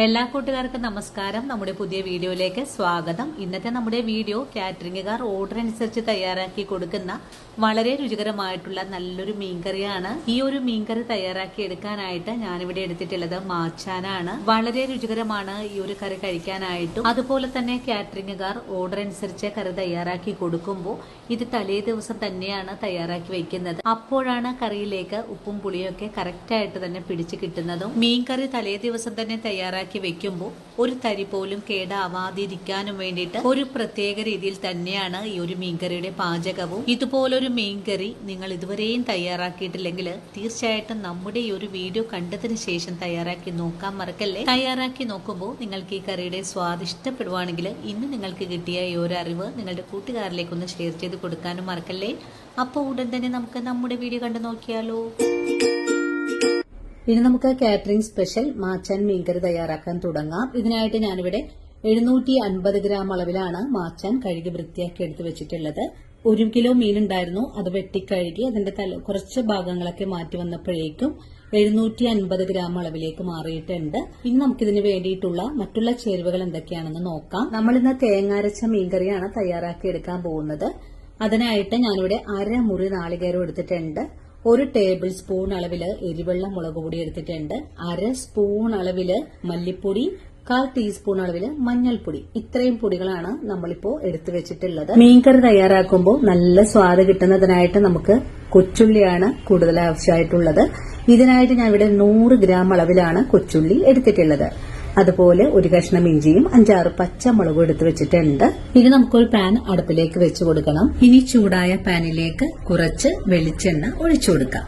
എല്ലാ കൂട്ടുകാർക്കും നമസ്കാരം. നമ്മുടെ പുതിയ വീഡിയോയിലേക്ക് സ്വാഗതം. ഇന്നത്തെ നമ്മുടെ വീഡിയോ കാറ്ററിംഗുകാർ ഓർഡർ അനുസരിച്ച് തയ്യാറാക്കി കൊടുക്കുന്ന വളരെ രുചികരമായിട്ടുള്ള നല്ലൊരു മീൻകറിയാണ്. ഈ ഒരു മീൻകറി തയ്യാറാക്കി എടുക്കാനായിട്ട് ഞാനിവിടെ എടുത്തിട്ടുള്ളത് മാച്ചാനാണ്. വളരെ രുചികരമാണ് ഈ ഒരു കറി കഴിക്കാനായിട്ടും. അതുപോലെ തന്നെ കാറ്ററിംഗുകാർ ഓർഡർ അനുസരിച്ച് കറി തയ്യാറാക്കി കൊടുക്കുമ്പോൾ ഇത് തലേ ദിവസം തന്നെയാണ് തയ്യാറാക്കി വെക്കുന്നത്. അപ്പോഴാണ് കറിയിലേക്ക് ഉപ്പും പുളിയൊക്കെ കറക്റ്റായിട്ട് തന്നെ പിടിച്ചു കിട്ടുന്നതും. മീൻകറി തലേ ദിവസം തന്നെ തയ്യാറാക്കി വെക്കുമ്പോൾ ഒരു തരി പോലും കേടാവാതിരിക്കാനും വേണ്ടിയിട്ട് ഒരു പ്രത്യേക രീതിയിൽ തന്നെയാണ് ഈ ഒരു മീൻകറിയുടെ പാചകവും. ഇതുപോലൊരു മീൻകറി നിങ്ങൾ ഇതുവരെയും തയ്യാറാക്കിയിട്ടില്ലെങ്കിൽ തീർച്ചയായിട്ടും നമ്മുടെ ഈ ഒരു വീഡിയോ കണ്ടതിന് ശേഷം തയ്യാറാക്കി നോക്കാൻ മറക്കല്ലേ. തയ്യാറാക്കി നോക്കുമ്പോൾ നിങ്ങൾക്ക് ഈ കറിയുടെ സ്വാദ് ഇഷ്ടപ്പെടുവാണെങ്കിൽ ഇന്ന് നിങ്ങൾക്ക് കിട്ടിയ ഈ ഒരു അറിവ് നിങ്ങളുടെ കൂട്ടുകാരിലേക്ക് ഒന്ന് ഷെയർ ചെയ്ത് കൊടുക്കാനും മറക്കല്ലേ. അപ്പോൾ ഉടൻ തന്നെ നമുക്ക് നമ്മുടെ വീഡിയോ കണ്ടു നോക്കിയാലോ. ഇനി നമുക്ക് കാറ്ററിംഗ് സ്പെഷ്യൽ മാച്ചാൻ മീൻകറി തയ്യാറാക്കാൻ തുടങ്ങാം. ഇതിനായിട്ട് ഞാനിവിടെ 750 ഗ്രാം അളവിലാണ് മാച്ചാൻ കഴുകി വൃത്തിയാക്കി എടുത്ത് വെച്ചിട്ടുള്ളത്. 1 കിലോ മീൻ ഉണ്ടായിരുന്നു, അത് വെട്ടിക്കഴുകി അതിന്റെ കുറച്ച് ഭാഗങ്ങളൊക്കെ മാറ്റി വന്നപ്പോഴേക്കും 750 ഗ്രാം അളവിലേക്ക് മാറിയിട്ടുണ്ട്. ഇനി നമുക്കിതിന് വേണ്ടിയിട്ടുള്ള മറ്റുള്ള ചേരുവകൾ എന്തൊക്കെയാണെന്ന് നോക്കാം. നമ്മളിന്ന് തേങ്ങാരച്ച മീൻകറിയാണ് തയ്യാറാക്കി എടുക്കാൻ പോകുന്നത്. അതിനായിട്ട് ഞാനിവിടെ 1/2 മുറി നാളികേരം എടുത്തിട്ടുണ്ട്. 1 ടേബിൾ സ്പൂൺ അളവില് എരിവെള്ള മുളക് പൊടി എടുത്തിട്ടുണ്ട്. 1/2 സ്പൂൺ അളവില് മല്ലിപ്പൊടി, 1/4 ടീസ്പൂൺ അളവില് മഞ്ഞൾപ്പൊടി. ഇത്രയും പൊടികളാണ് നമ്മളിപ്പോ എടുത്തു വെച്ചിട്ടുള്ളത്. മീൻകറി തയ്യാറാക്കുമ്പോൾ നല്ല സ്വാദ് കിട്ടുന്നതിനായിട്ട് നമുക്ക് കൊച്ചുള്ളിയാണ് കൂടുതൽ ആവശ്യമായിട്ടുള്ളത്. ഇതിനായിട്ട് ഞാൻ ഇവിടെ 100 ഗ്രാം അളവിലാണ് കൊച്ചുള്ളി എടുത്തിട്ടുള്ളത്. അതുപോലെ 1 കഷ്ണം ഇഞ്ചിയും 5-6 പച്ചമുളകും എടുത്തു വെച്ചിട്ടുണ്ട്. ഇനി നമുക്കൊരു പാൻ അടുപ്പിലേക്ക് വെച്ചു കൊടുക്കണം. ഇനി ചൂടായ പാനിലേക്ക് കുറച്ച് വെളിച്ചെണ്ണ ഒഴിച്ചു കൊടുക്കാം.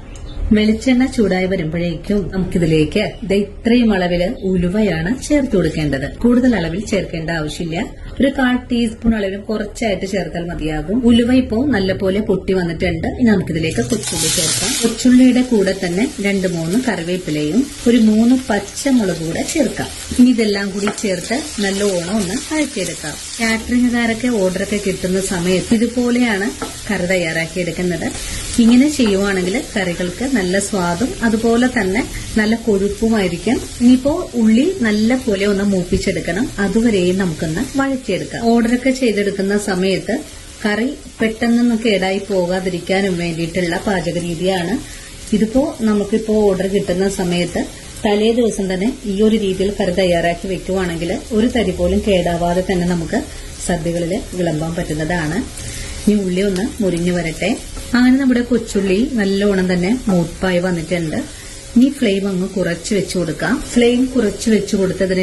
വെളിച്ചെണ്ണ ചൂടായി വരുമ്പോഴേക്കും നമുക്കിതിലേക്ക് ഇത്രയും അളവില് ഉലുവയാണ് ചേർത്ത് കൊടുക്കേണ്ടത്. കൂടുതൽ അളവിൽ ചേർക്കേണ്ട ആവശ്യമില്ല. ഒരു 1/4 ടീസ്പൂൺ അളവിൽ കുറച്ചായിട്ട് ചേർത്താൽ മതിയാകും. ഉലുവ ഇപ്പോ നല്ലപോലെ പൊട്ടി വന്നിട്ടുണ്ട്. ഇനി നമുക്കിതിലേക്ക് കൊച്ചുള്ളി ചേർക്കാം. കൊച്ചുള്ളിയുടെ കൂടെ തന്നെ 2-3 കറിവേപ്പിലയും 3 പച്ചമുളക് കൂടെ ചേർക്കാം. ഇനി ഇതെല്ലാം കൂടി ചേർത്ത് നല്ലോണം ഒന്ന് വഴറ്റിയെടുക്കാം. കാറ്ററിംഗുകാരൊക്കെ ഓർഡറൊക്കെ കിട്ടുന്ന സമയത്ത് ഇതുപോലെയാണ് കറി തയ്യാറാക്കി എടുക്കുന്നത്. ഇങ്ങനെ ചെയ്യുവാണെങ്കിൽ കറികൾക്ക് നല്ല സ്വാദും അതുപോലെ തന്നെ നല്ല കൊഴുപ്പുമായിരിക്കും. ഇനിയിപ്പോ ഉള്ളി നല്ല പോലെ ഒന്ന് മൂപ്പിച്ചെടുക്കണം. അതുവരെയും നമുക്കൊന്ന് വഴറ്റിയെടുക്കാം. ഓർഡറൊക്കെ ചെയ്തെടുക്കുന്ന സമയത്ത് കറി പെട്ടെന്നൊന്നും കേടായി പോകാതിരിക്കാനും വേണ്ടിയിട്ടുള്ള പാചക രീതിയാണ് ഇതിപ്പോ. നമുക്കിപ്പോ ഓർഡർ കിട്ടുന്ന സമയത്ത് തലേ ദിവസം തന്നെ ഈ ഒരു രീതിയിൽ കറി തയ്യാറാക്കി വെക്കുവാണെങ്കിൽ ഒരു തരി പോലും കേടാവാതെ തന്നെ നമുക്ക് സദ്യകളിൽ വിളമ്പാൻ പറ്റുന്നതാണ്. ഈ ഉള്ളി ഒന്ന് മുരിഞ്ഞു വരട്ടെ. അങ്ങനെ നമ്മുടെ കൊച്ചുള്ളി നല്ലോണം തന്നെ മൂപ്പായി വന്നിട്ടുണ്ട്. ഇനി ഫ്ലെയിം അങ്ങ് കുറച്ച് വെച്ചു കൊടുക്കാം. ഫ്ലെയിം കുറച്ച് വെച്ചു കൊടുത്തതിന്